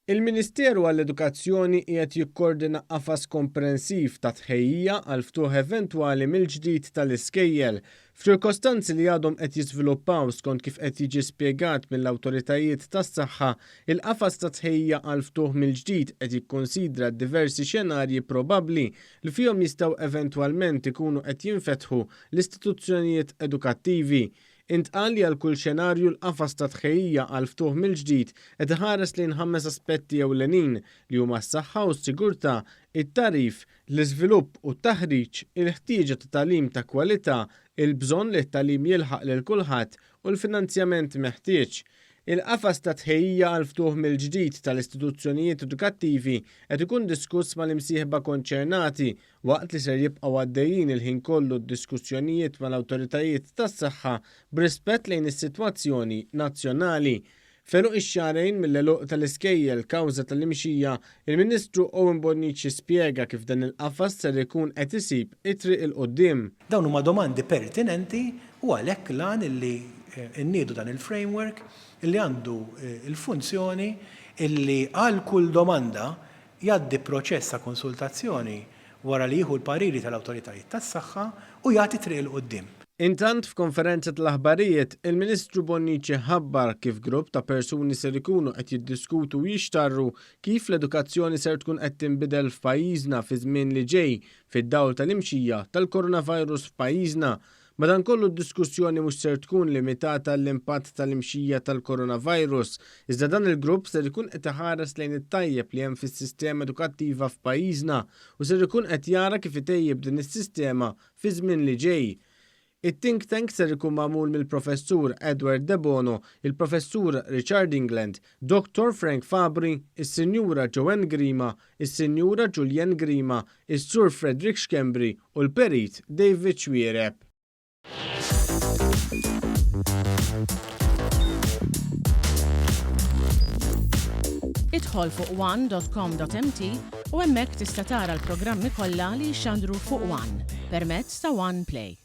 Il-Ministeru għall-Edukazzjoni qiegħed jikkoordina qafas komprensiv ta' tħejjija għal ftuħ eventwali mill-ġdid tal-iskejjel f'ċirkostanzi li għadhom qed jiżviluppaw skont kif qed jiġi spjegat mill-awtoritajiet tas-saħħa. Il-qafas ta' tħejjija għal ftuħ mill-ġdid qed jikkunsidra diversi xenarji probabbli li fihom jistgħu eventwalment ikunu qed jinfetħu l-istituzzjonijiet edukattivi. Intqal li għal kull xenarju l-qafas ta' tħejjija għal ftuħ mill-ġdid qed iħares lejn 5 aspetti ewlenin li huma s-saħħa u s-sigurtà, it-tarif, l-iżvilupp u t-taħriġ, il-ħtieġa ta' tagħlim ta' kwalità, il-bżonn li t-tagħlim jilħaq lil kulħadd u l-finanzjament meħtieġ. Il-qafas ta' tħejjija għal ftuħ mill-ġdid tal-istituzzjonijiet edukattivi qed ikun diskuss mal-imsieħba konċernati waqt li ser jibqgħu għaddejjin il-ħin kollu d-diskussjonijiet mal-awtoritajiet tas-saħħa b'rispett lejn is-sitwazzjoni nazzjonali. Feruq ix-xahrejn mill-għeluq tal-iskejjel kawża tal-imxija, il-Ministru Owen Bonnici spjega kif dan il-qafas ser ikun qed isib it-triq il quddiem. Dawn huma domandi pertinenti u għalhekk lan illi nniedu dan il-framework illi għandu il-funzjoni illi għal kull domanda jgħaddi proċess ta' konsultazzjoni wara li jieħu l-pariri tal-awtoritajiet tas-saħħa u jagħti triq il quddiem. Intant f'konferenza tal-aħbarijiet, il-Ministru Bonnici ħabbar kif grupp ta' persuni ser ikunu qed jiddiskutu u jixtarru kif l-edukazzjoni ser tkun qed tinbidel f'pajjiżna fi żmien li ġej fid-dawl tal-imxija tal-coronavirus f'pajjiżna. Madankollu d-diskussjoni mhux ser tkun limitata l-impatt tal-imxija tal-coronavirus, iżda dan il-grupp ser ikun qed iħares lejn it-tajjeb li hemm fis-sistema edukattiva f'pajjiżna u ser ikun qed jara kif itejjeb din is-sistema fi żmien li ġej. It-think tank ser ikun magħmul mill-Professur Edward De Bono, il-Professur Richard England, Dr. Frank Fabri, is-Sinjura Joanne Grima, is-Sinjura Julienne Grima, is-Sur Frederick Schembri u l-Perit David Xwiereb. Idħol fuq one.com.mt u hemmhekk tista' tara l-programmi kollha li jxandru fuq One permezz ta' One Play.